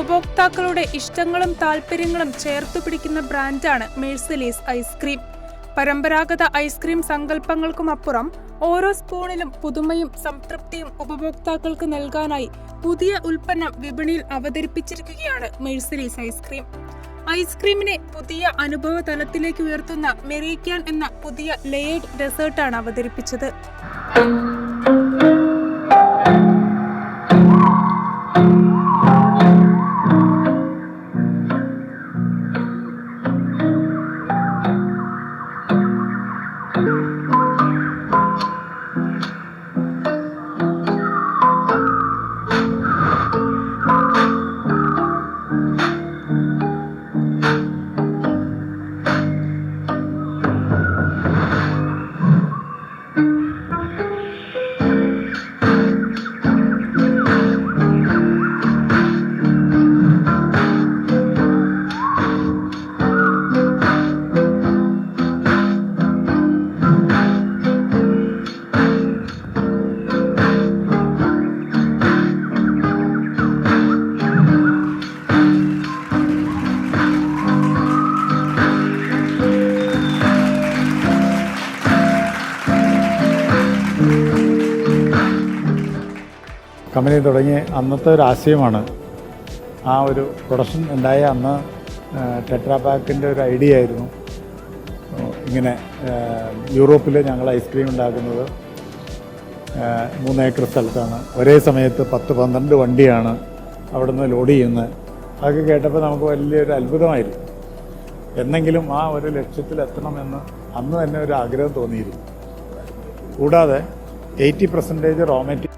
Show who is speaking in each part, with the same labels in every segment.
Speaker 1: ഉപഭോക്താക്കളുടെ ഇഷ്ടങ്ങളും താൽപ്പര്യങ്ങളും ചേർത്തുപിടിക്കുന്ന ബ്രാൻഡാണ് മെഴ്സലീസ് ഐസ്ക്രീം. പരമ്പരാഗത ഐസ്ക്രീം സങ്കല്പങ്ങൾക്കുമപ്പുറം ഓരോ സ്പൂണിലും പുതുമയും സംതൃപ്തിയും ഉപഭോക്താക്കൾക്ക് നൽകാനായി പുതിയ ഉൽപ്പന്നം വിപണിയിൽ അവതരിപ്പിച്ചിരിക്കുകയാണ് മെഴ്സലീസ് ഐസ്ക്രീം. ഐസ്ക്രീമിനെ പുതിയ അനുഭവ തലത്തിലേക്ക് ഉയർത്തുന്ന മെറിക്കാൻ എന്ന പുതിയ ലേയേർഡ് ഡെസേർട്ടാണ് അവതരിപ്പിച്ചത്.
Speaker 2: കമ്പനി തുടങ്ങിയ അന്നത്തെ ഒരു ആശയമാണ്. ആ ഒരു പ്രൊഡക്ഷൻ ഉണ്ടായ അന്ന് ടെട്രാപാക്കിൻ്റെ ഒരു ഐഡിയ ആയിരുന്നു. ഇങ്ങനെ യൂറോപ്പിൽ ഞങ്ങൾ ഐസ്ക്രീം ഉണ്ടാക്കുന്നത് 3 ഏക്കർ സ്ഥലത്താണ്. ഒരേ സമയത്ത് 10-12 വണ്ടിയാണ് അവിടുന്ന് ലോഡ് ചെയ്യുന്നത്. അതൊക്കെ കേട്ടപ്പോൾ നമുക്ക് വലിയൊരു അത്ഭുതമായിരുന്നു. എന്നെങ്കിലും ആ ഒരു ലക്ഷ്യത്തിലെത്തണമെന്ന് അന്ന് തന്നെ ഒരു ആഗ്രഹം തോന്നിയിരുന്നു. കൂടാതെ 80% റോ മെറ്റീരിയൽ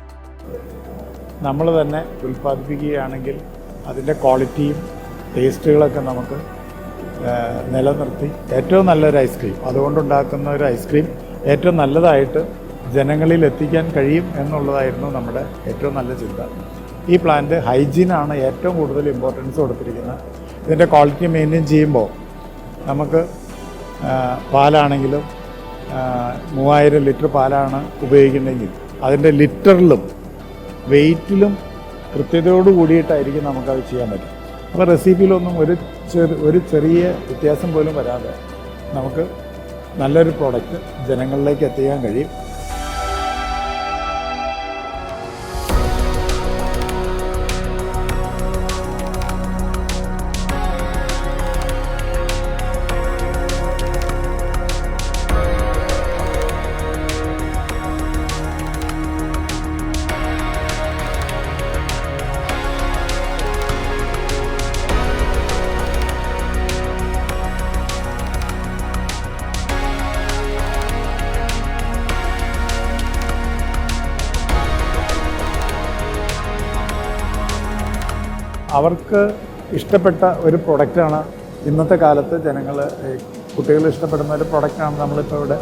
Speaker 2: നമ്മൾ തന്നെ ഉൽപ്പാദിപ്പിക്കുകയാണെങ്കിൽ അതിൻ്റെ ക്വാളിറ്റിയും ടേസ്റ്റുകളൊക്കെ നമുക്ക് നിലനിർത്തി ഏറ്റവും നല്ലൊരു ഐസ്ക്രീം, അതുകൊണ്ടുണ്ടാക്കുന്ന ഒരു ഐസ്ക്രീം ഏറ്റവും നല്ലതായിട്ട് ജനങ്ങളിൽ എത്തിക്കാൻ കഴിയും എന്നുള്ളതായിരുന്നു നമ്മുടെ ഏറ്റവും നല്ല ചിന്ത. ഈ പ്ലാന്റ് ഹൈജീനാണ് ഏറ്റവും കൂടുതൽ ഇമ്പോർട്ടൻസ് കൊടുത്തിരിക്കുന്നത്. ഇതിൻ്റെ ക്വാളിറ്റി മെയിൻറ്റെയിൻ ചെയ്യുമ്പോൾ നമുക്ക് പാലാണെങ്കിലും 3000 ലിറ്റർ പാലാണ് ഉപയോഗിക്കുന്നതെങ്കിൽ അതിൻ്റെ ലിറ്ററിലും വെയ്റ്റിലും കൃത്യതയോട് കൂടിയിട്ടായിരിക്കും നമുക്കത് ചെയ്യാൻ പറ്റും. അപ്പോൾ റെസിപ്പിയിലൊന്നും ഒരു ചെറിയ വ്യത്യാസം പോലും വരാതെ നമുക്ക് നല്ലൊരു പ്രോഡക്റ്റ് ജനങ്ങളിലേക്ക് എത്തിക്കാൻ കഴിയും. അവർക്ക് ഇഷ്ടപ്പെട്ട ഒരു പ്രൊഡക്റ്റാണ് ഇന്നത്തെ കാലത്ത് കുട്ടികൾ ഇഷ്ടപ്പെടുന്ന ഒരു പ്രൊഡക്റ്റാണ് നമ്മളിപ്പോൾ ഇവിടെ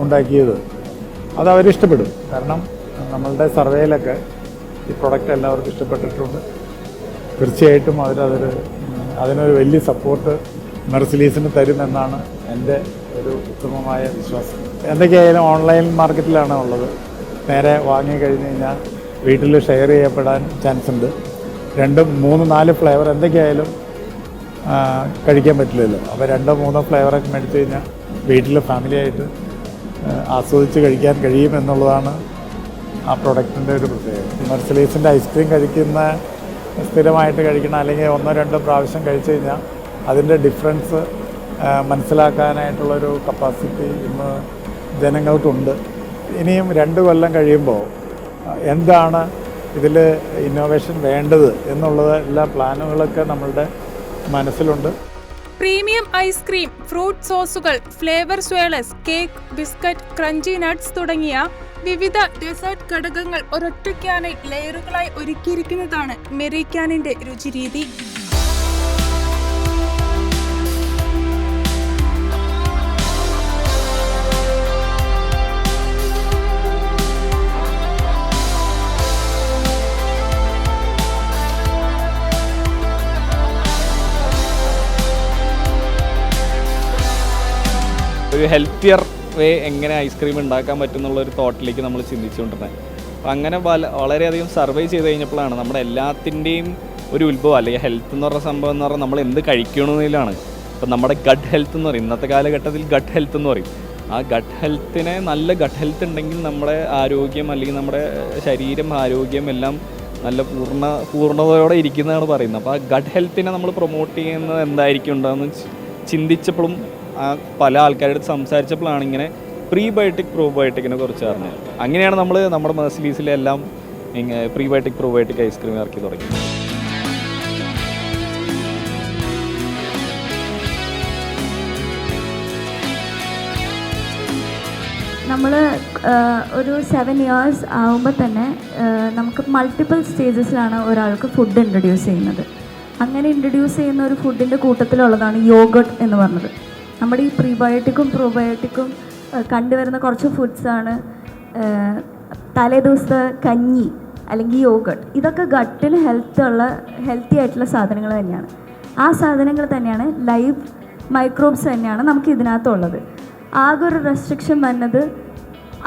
Speaker 2: ഉണ്ടാക്കിയത്. അത് അവരിഷ്ടപ്പെടും. കാരണം നമ്മളുടെ സർവേയിലൊക്കെ ഈ പ്രൊഡക്റ്റ് എല്ലാവർക്കും ഇഷ്ടപ്പെട്ടിട്ടുണ്ട്. തീർച്ചയായിട്ടും അതിനൊരു വലിയ സപ്പോർട്ട് മെർസിലീസിന് തരുമെന്നാണ് എൻ്റെ ഒരു ഉത്തമമായ വിശ്വാസം. എന്തൊക്കെയായാലും ഓൺലൈൻ മാർക്കറ്റിലാണ് ഉള്ളത്. നേരെ വാങ്ങി കഴിഞ്ഞ് കഴിഞ്ഞാൽ വീട്ടിൽ ഷെയർ ചെയ്യപ്പെടാൻ ചാൻസ് ഉണ്ട്. 2, 3, 4 ഫ്ലേവർ എന്തൊക്കെയായാലും കഴിക്കാൻ പറ്റില്ലല്ലോ. അപ്പോൾ 2, 3 ഫ്ലേവറൊക്കെ മേടിച്ച് കഴിഞ്ഞാൽ വീട്ടിൽ ഫാമിലിയായിട്ട് ആസ്വദിച്ച് കഴിക്കാൻ കഴിയും എന്നുള്ളതാണ് ആ പ്രൊഡക്റ്റിൻ്റെ ഒരു പ്രത്യേകത. മെർസിലീസിൻ്റെ ഐസ്ക്രീം സ്ഥിരമായിട്ട് കഴിക്കണം, അല്ലെങ്കിൽ 1-2 പ്രാവശ്യം കഴിച്ച് കഴിഞ്ഞാൽ അതിൻ്റെ ഡിഫറൻസ് മനസ്സിലാക്കാനായിട്ടുള്ളൊരു കപ്പാസിറ്റി ഇന്ന് ജനങ്ങൾക്കുണ്ട്. ഇനിയും 2 കൊല്ലം കഴിയുമ്പോൾ എന്താണ് ഇതിൽ ഇന്നോവേഷൻ വേണ്ടത് എന്നുള്ളത് എല്ലാ പ്ലാനുകളൊക്കെ നമ്മളുടെ മനസ്സിലുണ്ട്.
Speaker 1: പ്രീമിയം ഐസ്ക്രീം, ഫ്രൂട്ട് സോസുകൾ, flavour swirls, cake, biscuit, crunchy nuts തുടങ്ങിയ വിവിധ ഡെസേർട്ട് ഘടകങ്ങൾ ഒരൊറ്റ ക്യാനിൽ ലെയറുകളായി ഒരുക്കിയിരിക്കുന്നതാണ് മെറിക്കാനിൻ്റെ രുചിരീതി.
Speaker 3: ഒരു ഹെൽത്തിയർ വേ എങ്ങനെ ഐസ്ക്രീം ഉണ്ടാക്കാൻ പറ്റും എന്നുള്ളൊരു തോട്ടിലേക്ക് നമ്മൾ ചിന്തിച്ചുകൊണ്ടിരുന്നത്. അപ്പോൾ അങ്ങനെ വളരെയധികം സർവൈവ് ചെയ്ത് കഴിഞ്ഞപ്പോഴാണ് നമ്മുടെ എല്ലാത്തിൻ്റെയും ഒരു ഉത്ഭവം, അല്ലെങ്കിൽ ഹെൽത്ത് എന്ന് പറഞ്ഞ സംഭവം എന്ന് പറഞ്ഞാൽ നമ്മൾ എന്ത് കഴിക്കണമെന്നതിലാണ്. ഇപ്പം നമ്മുടെ ഗട്ട് ഹെൽത്ത് എന്ന് പറയും, ഇന്നത്തെ കാലഘട്ടത്തിൽ ഗട്ട് ഹെൽത്ത് എന്ന് പറയും. ആ ഗട്ട് ഹെൽത്തിനെ, നല്ല ഗട്ട് ഹെൽത്ത് ഉണ്ടെങ്കിൽ നമ്മുടെ ആരോഗ്യം അല്ലെങ്കിൽ നമ്മുടെ ശരീരം, ആരോഗ്യം എല്ലാം നല്ല പൂർണ്ണതയോടെ ഇരിക്കുന്നതാണ് പറയുന്നത്. അപ്പോൾ ആ ഗട്ട് ഹെൽത്തിനെ നമ്മൾ പ്രൊമോട്ട് ചെയ്യുന്നത് എന്തായിരിക്കും ഉണ്ടാകുന്ന ചിന്തിച്ചപ്പോഴും പല ആൾക്കാരുടെ സംസാരിച്ചപ്പോഴാണ് ഇങ്ങനെ പ്രീബയോട്ടിക് പ്രോബയോട്ടിക്കിനെ കുറിച്ച് അറിഞ്ഞത്. അങ്ങനെയാണ് നമ്മൾ നമ്മുടെ മെഴ്സിലീസിലെല്ലാം പ്രീബയോട്ടിക് പ്രോബയോട്ടിക് ഐസ്ക്രീം ഇറക്കി തുടങ്ങി.
Speaker 4: നമ്മൾ ഒരു 7 years ആകുമ്പോൾ തന്നെ നമുക്ക് മൾട്ടിപ്പിൾ സ്റ്റേജസിലാണ് ഒരാൾക്ക് ഫുഡ് ഇൻട്രൊഡ്യൂസ് ചെയ്യുന്നത്. അങ്ങനെ ഇൻട്രൊഡ്യൂസ് ചെയ്യുന്ന ഒരു ഫുഡിൻ്റെ കൂട്ടത്തിലുള്ളതാണ് യോഗട്ട് എന്ന് പറഞ്ഞത്. നമ്മുടെ ഈ പ്രീബയോട്ടിക്കും പ്രോബയോട്ടിക്കും കണ്ടുവരുന്ന കുറച്ച് ഫുഡ്സാണ് തലേദിവസത്തെ കഞ്ഞി അല്ലെങ്കിൽ യോഗട്ട്. ഇതൊക്കെ ഗട്ടിന് ഹെൽത്തി ആയിട്ടുള്ള സാധനങ്ങൾ തന്നെയാണ്. ആ സാധനങ്ങൾ തന്നെയാണ് ലൈവ് മൈക്രോബ്സ് തന്നെയാണ് നമുക്ക് ഇതിനകത്തുള്ളത്. ആകെ ഒരു റെസ്ട്രിക്ഷൻ വന്നത്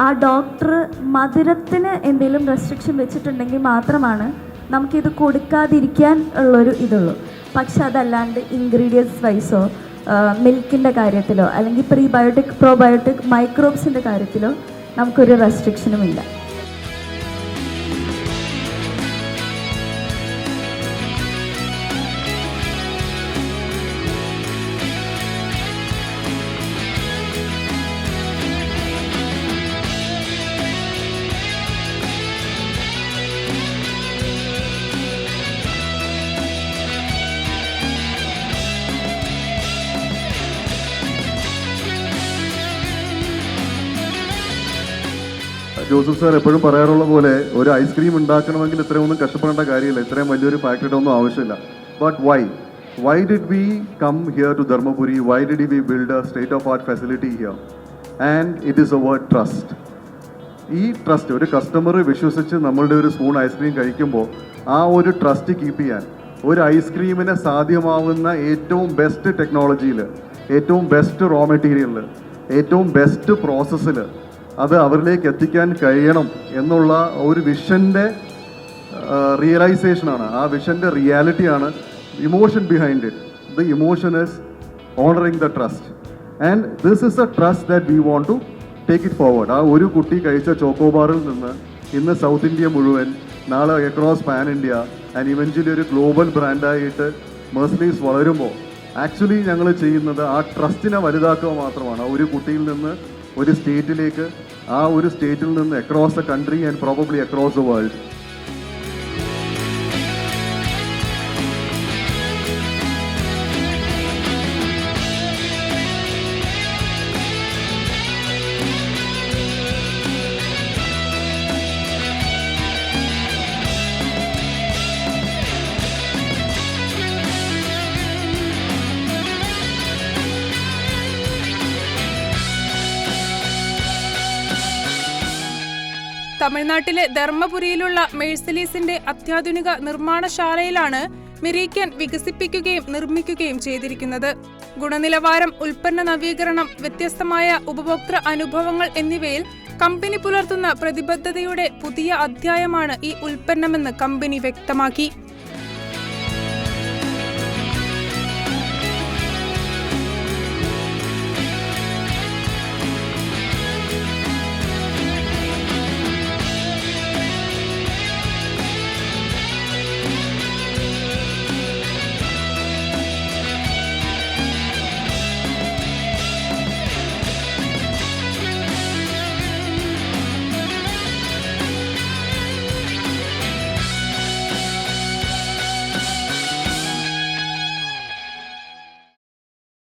Speaker 4: ആ ഡോക്ടർ മധുരത്തിന് എന്തെങ്കിലും റെസ്ട്രിക്ഷൻ വെച്ചിട്ടുണ്ടെങ്കിൽ മാത്രമാണ് നമുക്കിത് കൊടുക്കാതിരിക്കാൻ ഉള്ളൊരു ഇതുള്ളൂ. പക്ഷെ അതല്ലാണ്ട് ഇൻഗ്രീഡിയൻസ് വൈസോ മിൽക്കിൻ്റെ കാര്യത്തിലോ അല്ലെങ്കിൽ പ്രീബയോട്ടിക് പ്രോബയോട്ടിക് മൈക്രോബ്സിൻ്റെ കാര്യത്തിലോ നമുക്കൊരു റെസ്ട്രിക്ഷനുമില്ല.
Speaker 5: ജോസഫ് സാർ എപ്പോഴും പറയാറുള്ള പോലെ ഒരു ഐസ്ക്രീം ഉണ്ടാക്കണമെങ്കിൽ ഇത്രയൊന്നും കഷ്ടപ്പെടേണ്ട കാര്യമില്ല, ഇത്രയും വലിയൊരു ഫാക്ടറിയുടെ ഒന്നും ആവശ്യമില്ല. But why did we come here to Dharmapuri? Why did we build a state of art facility here? And it is a word trust. ഈ ട്രസ്റ്റ്, ഒരു കസ്റ്റമർ വിശ്വസിച്ച് നമ്മളുടെ ഒരു സ്പൂൺ ഐസ്ക്രീം കഴിക്കുമ്പോൾ ആ ഒരു ട്രസ്റ്റ് കീപ്പ് ചെയ്യാൻ ഒരു ഐസ്ക്രീമിനെ സാധ്യമാവുന്ന ഏറ്റവും ബെസ്റ്റ് ടെക്നോളജിയിൽ, ഏറ്റവും ബെസ്റ്റ് റോ മെറ്റീരിയലിൽ, ഏറ്റവും ബെസ്റ്റ് പ്രോസസ്സിൽ അത് അവരിലേക്ക് എത്തിക്കാൻ കഴിയണം എന്നുള്ള ഒരു വിഷൻ്റെ റിയലൈസേഷനാണ്, ആ വിഷൻ്റെ റിയാലിറ്റിയാണ് emotion behind it. The emotion is honouring the trust and this is a trust that we want to take it forward. ആ ഒരു കുട്ടി കഴിച്ച ചോക്കോബാറിൽ നിന്ന് ഇന്ന് സൗത്ത് ഇന്ത്യ മുഴുവൻ, നാളെ across pan India and eventually ഒരു ഗ്ലോബൽ ബ്രാൻഡായിട്ട് മെഴ്സിലീസ് വളരുമ്പോൾ ആക്ച്വലി ഞങ്ങൾ ചെയ്യുന്നത് ആ ട്രസ്റ്റിനെ വലുതാക്കുക മാത്രമാണ്. ആ ഒരു കുട്ടിയിൽ നിന്ന് ഒരു സ്റ്റേറ്റിലേക്ക്, ആ ഒരു സ്റ്റേറ്റിൽ നിന്ന് across the country and probably across the world.
Speaker 1: തമിഴ്നാട്ടിലെ ധർമ്മപുരിയിലുള്ള മെഴ്സിലീസിന്റെ അത്യാധുനിക നിർമ്മാണശാലയിലാണ് മിറീക്കൻ വികസിപ്പിക്കുകയും നിർമ്മിക്കുകയും ചെയ്തിരിക്കുന്നത്. ഗുണനിലവാരം, ഉൽപ്പന്ന നവീകരണം, വ്യത്യസ്തമായ ഉപഭോക്തൃ അനുഭവങ്ങൾ എന്നിവയിൽ കമ്പനി പുലർത്തുന്ന പ്രതിബദ്ധതയുടെ പുതിയ അധ്യായമാണ് ഈ ഉൽപ്പന്നമെന്ന് കമ്പനി വ്യക്തമാക്കി.